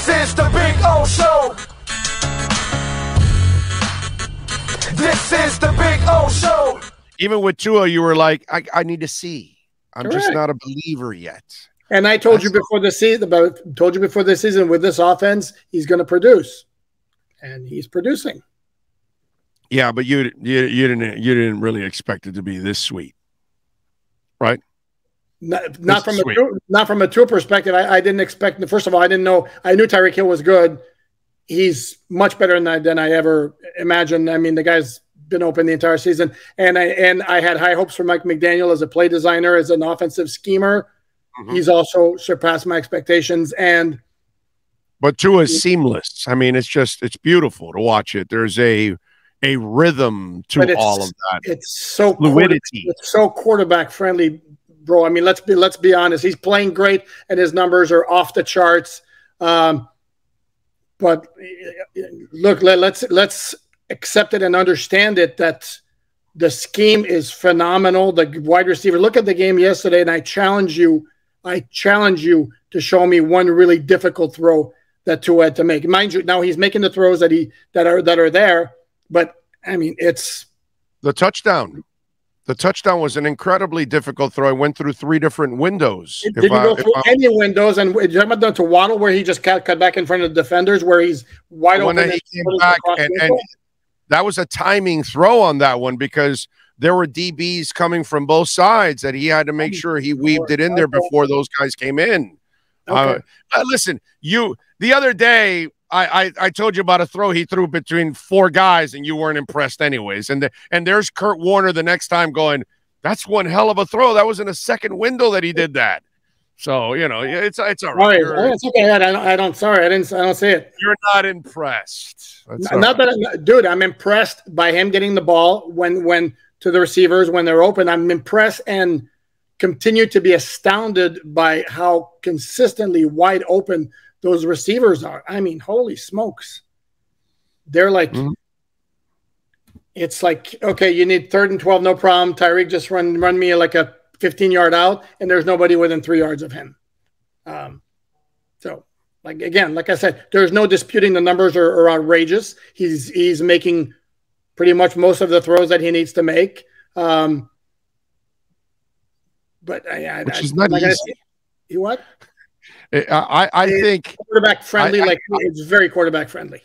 This is the Big O Show. This is the Big O Show. Even with Tua, you were like, I need to see. I'm Correct. just not a believer yet. And I told you before the season, with this offense, he's going to produce, and he's producing. Yeah, but you didn't really expect it to be this sweet, right? Not from a Tua perspective. I didn't expect. First of all, I didn't know. I knew Tyreek Hill was good. He's much better than I ever imagined. I mean, the guy's been open the entire season, and I had high hopes for Mike McDaniel as a play designer, as an offensive schemer. Mm-hmm. He's also surpassed my expectations. But Tua is seamless. I mean, it's beautiful to watch it. There's a rhythm to all of that. It's so fluidity. It's so quarterback friendly, bro. I mean, let's be honest. He's playing great, and his numbers are off the charts. But look, let's accept it and understand it that the scheme is phenomenal. The wide receiver. Look at the game yesterday, and I challenge you to show me one really difficult throw that Tua had to make. Mind you, now he's making the throws that are there, but I mean, it's the touchdown. The touchdown was an incredibly difficult throw. I went through 3 different windows. Did you go through any windows? And did you ever done to Waddle where he just cut back in front of the defenders where he's wide open? When he came back, and that was a timing throw on that one because there were DBs coming from both sides that he had to make sure he weaved it in there before those guys came in. Okay. Listen, the other day I told you about a throw he threw between 4 guys and you weren't impressed anyways. And there's Kurt Warner the next time going, that's one hell of a throw. That was in a second window that he did that. So, it's all right. It's okay. I don't say it. You're not impressed. Dude, I'm impressed by him getting the ball when to the receivers when they're open. I'm impressed and continue to be astounded by how consistently wide open those receivers are. I mean, holy smokes. They're like, It's like, okay, you need 3rd and 12, no problem. Tyreek just run me like a 15-yard out, and there's nobody within 3 yards of him. So, like I said, there's no disputing the numbers are outrageous. He's making pretty much most of the throws that he needs to make. But which is not easy. You what? I think quarterback friendly. It's very quarterback friendly.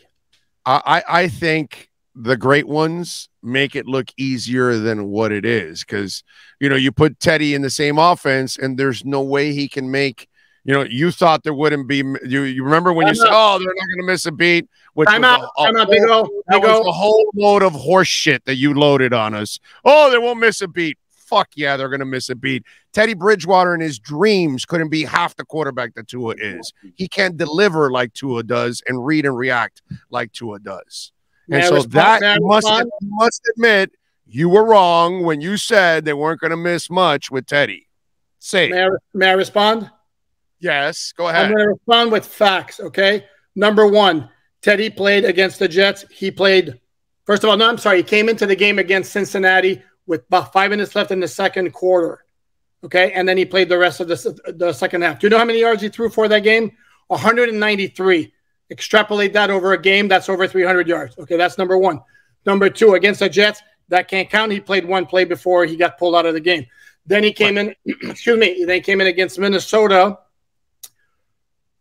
I think the great ones make it look easier than what it is because you put Teddy in the same offense and there's no way he can make. You thought there wouldn't be. You remember when you said, "Oh, they're not going to miss a beat." Which was a whole load of horse shit that you loaded on us. Oh, they won't miss a beat. Fuck yeah, they're going to miss a beat. Teddy Bridgewater in his dreams couldn't be half the quarterback that Tua is. He can't deliver like Tua does and read and react like Tua does. And so you must admit you were wrong when you said they weren't going to miss much with Teddy. May I respond? Yes, go ahead. I'm going to respond with facts, okay? Number 1, Teddy played against the Jets. He played – first of all, no, I'm sorry. He came into the game against Cincinnati with about 5 minutes left in the second quarter, okay? And then he played the rest of the second half. Do you know how many yards he threw for that game? 193. Extrapolate that over a game, that's over 300 yards. Okay, that's number 1. Number 2, against the Jets, that can't count. He played one play before he got pulled out of the game. Then he came in – they came in against Minnesota –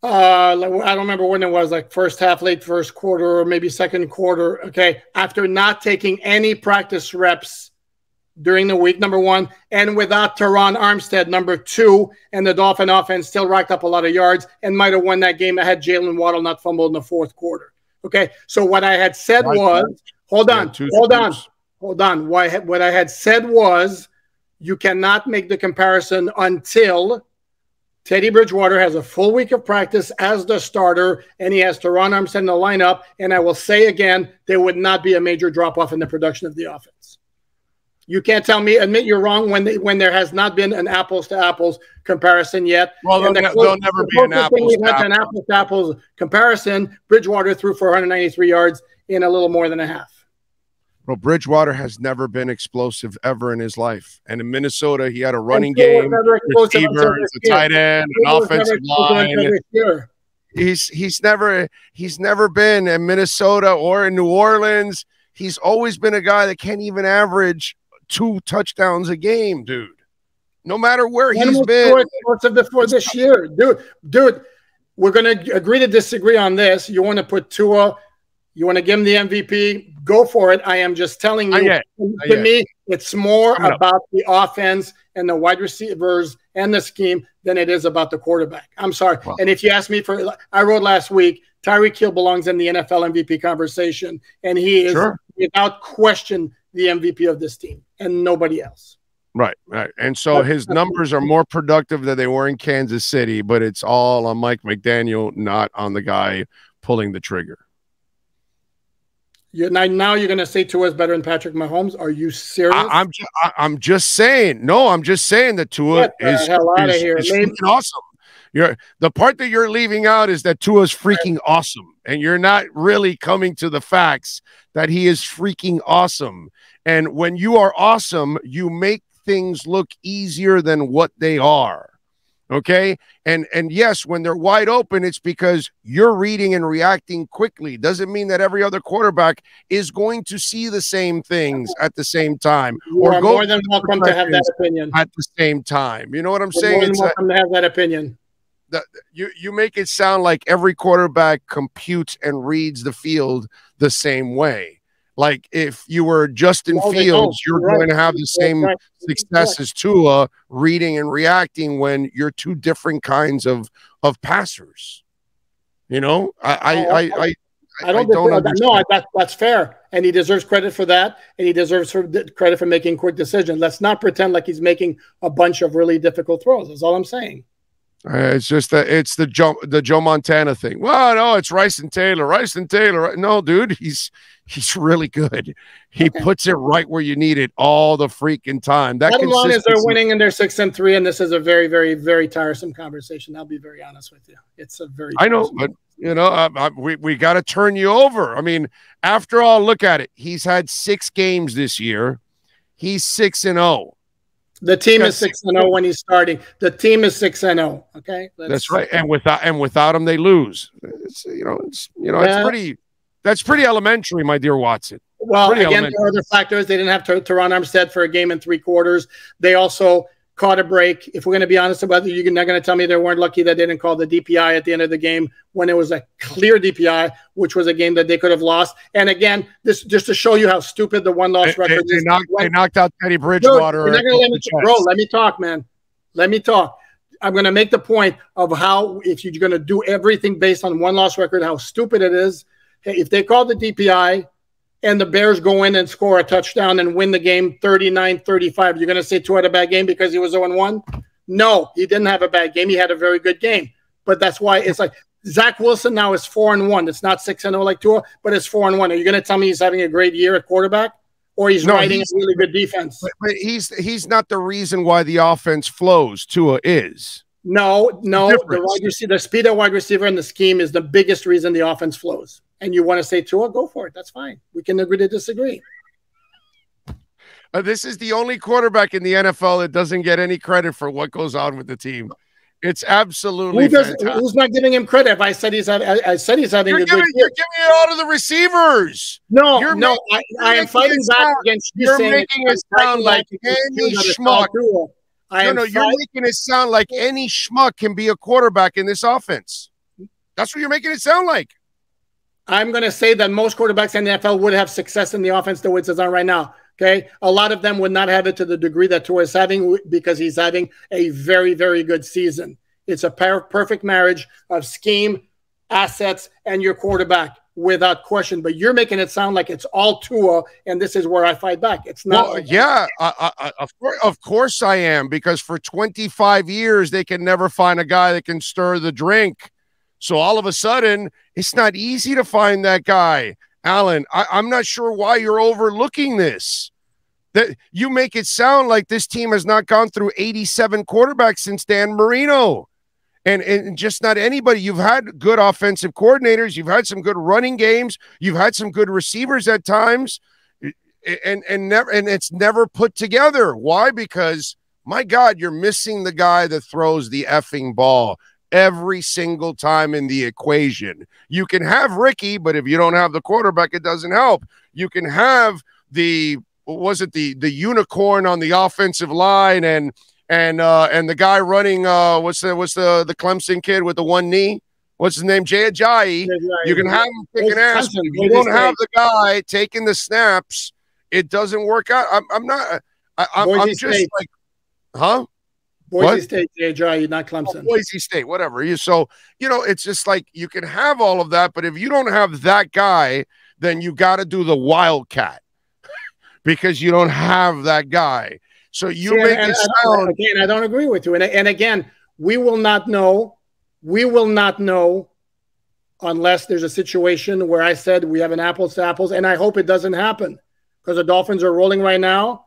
I don't remember when it was, like first half, late first quarter, or maybe second quarter. Okay. After not taking any practice reps during the week, number 1, and without Teron Armstead, number 2, and the Dolphin offense still racked up a lot of yards and might have won that game. I had Jalen Waddle not fumbled in the 4th quarter. Okay. So what I had said was, hold on. What I had said was, you cannot make the comparison until Teddy Bridgewater has a full week of practice as the starter, and he has Teron Armstead in the lineup. And I will say again, there would not be a major drop-off in the production of the offense. You can't admit you're wrong when there has not been an apples-to-apples comparison yet. Well, there'll never be an apples-to-apples comparison. Bridgewater threw for 193 yards in a little more than a half. Well, Bridgewater has never been explosive ever in his life. And in Minnesota, he had a running game, receivers, a tight end, an offensive line. He's never been in Minnesota or in New Orleans. He's always been a guy that can't even average 2 touchdowns a game, dude. No matter where he's been. Before this year, dude. We're going to agree to disagree on this. You want to put Tua, you want to give him the MVP, go for it. I am just telling you, to me, it's more about the offense and the wide receivers and the scheme than it is about the quarterback. I'm sorry. Well, and if you ask me I wrote last week, Tyreek Hill belongs in the NFL MVP conversation, and he is without question the MVP of this team and nobody else. Right. And so his numbers are more productive than they were in Kansas City, but it's all on Mike McDaniel, not on the guy pulling the trigger. Now you're going to say Tua is better than Patrick Mahomes? Are you serious? I'm just saying. No, I'm just saying that Tua is freaking awesome. The part that you're leaving out is that Tua is freaking awesome, and you're not really coming to the facts that he is freaking awesome. And when you are awesome, you make things look easier than what they are. Okay. And yes, when they're wide open, it's because you're reading and reacting quickly. Doesn't mean that every other quarterback is going to see the same things at the same time. You are more than welcome to have that opinion at the same time. You know what I'm saying? More than welcome to have that opinion. You make it sound like every quarterback computes and reads the field the same way. Like if you were Justin Fields, you're going to have the same success as Tua, reading and reacting when you're 2 different kinds of passers. You know, I don't understand. No, that's fair, and he deserves credit for that, and he deserves credit for making quick decisions. Let's not pretend like he's making a bunch of really difficult throws. That's all I'm saying. It's just that it's the Joe Montana thing. Well, no, it's Rice and Taylor. No, dude, he's really good. He puts it right where you need it all the freaking time. That bottom line is they're winning and they're 6-3, and this is a very, very, very tiresome conversation. I'll be very honest with you. It's a very I know, but you know, we got to turn you over. I mean, after all, look at it. He's had 6 games this year. He's 6-0. The team is 6-0 when he's starting. The team is 6-0. Okay, that's right. And without him, they lose. That's pretty elementary, my dear Watson. Well, again, there are other factors. They didn't have Teron Armstead for a game and 3 quarters. They also caught a break. If we're going to be honest about it, you're not going to tell me they weren't lucky that they didn't call the DPI at the end of the game when it was a clear DPI, which was a game that they could have lost. And again, this just to show you how stupid the 1-loss record is. They knocked out Teddy Bridgewater. Dude, you're not going to let me talk. Bro, let me talk, man. Let me talk. I'm going to make the point of how if you're going to do everything based on 1-loss record, how stupid it is. Hey, if they call the DPI and the Bears go in and score a touchdown and win the game 39-35, you're going to say Tua had a bad game because he was 0-1? No, he didn't have a bad game. He had a very good game. But that's why it's like Zach Wilson now is 4-1. It's not 6-0 like Tua, but it's 4-1. Are you going to tell me he's having a great year at quarterback? Or he's riding a really good defense? But he's not the reason why the offense flows. Tua is. No. The speed of wide receiver and the scheme is the biggest reason the offense flows. And you want to say Tua, go for it. That's fine. We can agree to disagree. This is the only quarterback in the NFL that doesn't get any credit for what goes on with the team. It's absolutely fantastic. Who's not giving him credit? I said he's having a good year. You're giving it all to the receivers. No, I am fighting back against you. You're making it sound like any schmuck. You're making it sound like any schmuck can be a quarterback in this offense. That's what you're making it sound like. I'm going to say that most quarterbacks in the NFL would have success in the offense the way it's on right now. Okay, a lot of them would not have it to the degree that Tua is having because he's having a very, very good season. It's a perfect marriage of scheme, assets, and your quarterback without question. But you're making it sound like it's all Tua, and this is where I fight back. It's not. Well, yeah, of course I am, because for 25 years they can never find a guy that can stir the drink. So all of a sudden, it's not easy to find that guy. Alain, I'm not sure why you're overlooking this. That you make it sound like this team has not gone through 87 quarterbacks since Dan Marino. And just not anybody. You've had good offensive coordinators. You've had some good running games. You've had some good receivers at times. And it's never put together. Why? Because, my God, you're missing the guy that throws the effing ball. every single time in the equation. You can have Ricky, but if you don't have the quarterback, it doesn't help. You can have the unicorn on the offensive line and the guy running what's the Clemson kid with the one knee? What's his name? Jay Ajayi. You can have him kicking ass. If you don't have the guy taking the snaps, it doesn't work out. I'm just like, huh? Boise State, Jay Ajayi, not Clemson. Boise State, whatever. So, it's just like you can have all of that, but if you don't have that guy, then you got to do the Wildcat because you don't have that guy. So you make it sound. Again, I don't agree with you. And again, we will not know. We will not know unless there's a situation where I said we have an apples to apples, and I hope it doesn't happen because the Dolphins are rolling right now.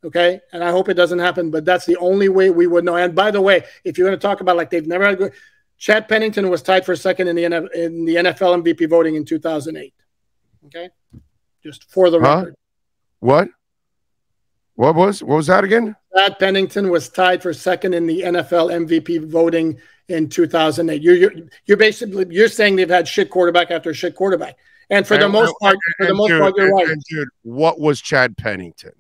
Okay, and I hope it doesn't happen, but that's the only way we would know. And by the way, if you're going to talk about like they've never had good, Chad Pennington was tied for second in the NFL MVP voting in 2008. Okay, just for the record. What was that again? Chad Pennington was tied for second in the NFL MVP voting in 2008. You're basically saying they've had shit quarterback after shit quarterback, and for the most part, you're right. Dude, what was Chad Pennington?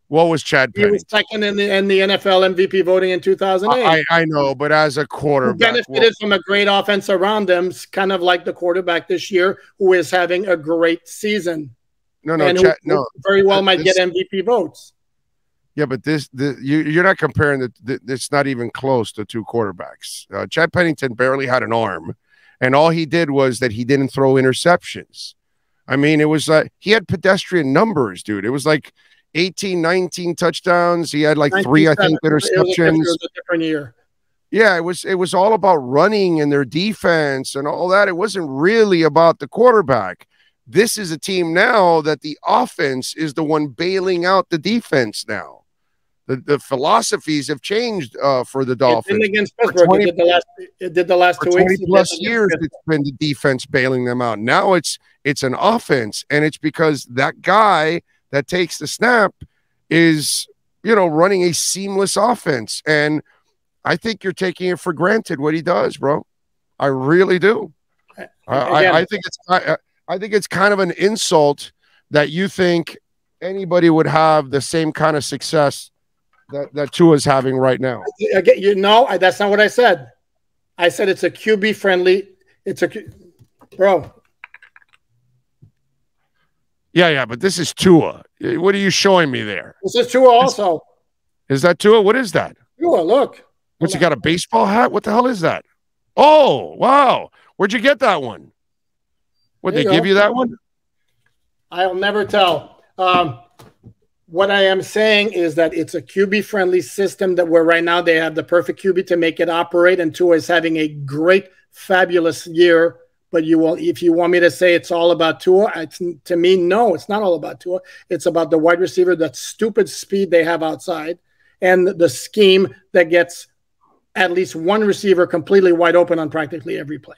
What was Chad Pennington? He was second in the NFL MVP voting in 2008. I know, but as a quarterback, he benefited from a great offense around him, kind of like the quarterback this year, who is having a great season. No, very well might get MVP votes. Yeah, but you're not comparing it's not even close to two quarterbacks. Chad Pennington barely had an arm, and all he did was that he didn't throw interceptions. I mean, it was like he had pedestrian numbers, dude. It was like 18, 19 touchdowns. He had like 3, I think, interceptions. It was a different year. Yeah, it was all about running and their defense and all that. It wasn't really about the quarterback. This is a team now that the offense is the one bailing out the defense now. The philosophies have changed for the Dolphins. It against Pembroke. It did the last 2 weeks. 20 plus years, it's been the defense bailing them out. Now it's an offense, and it's because that guy that takes the snap is, running a seamless offense. And I think you're taking it for granted what he does, bro. I really do. I think it's kind of an insult that you think anybody would have the same kind of success that Tua's having right now. That's not what I said. I said it's a QB friendly. Bro. Yeah, but this is Tua. What are you showing me there? This is Tua also. Is that Tua? What is that? Tua, look. What's he got, a baseball hat? What the hell is that? Oh, wow. Where'd you get that one? Would they give you that one? I'll never tell. What I am saying is that it's a QB-friendly system where right now they have the perfect QB to make it operate, and Tua is having a great, fabulous year. But if you want me to say it's all about Tua, to me, no, it's not all about Tua. It's about the wide receiver, that stupid speed they have outside, and the scheme that gets at least one receiver completely wide open on practically every play.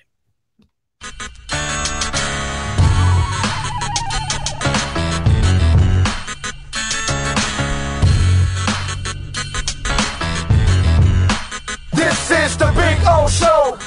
This is the Big O Show.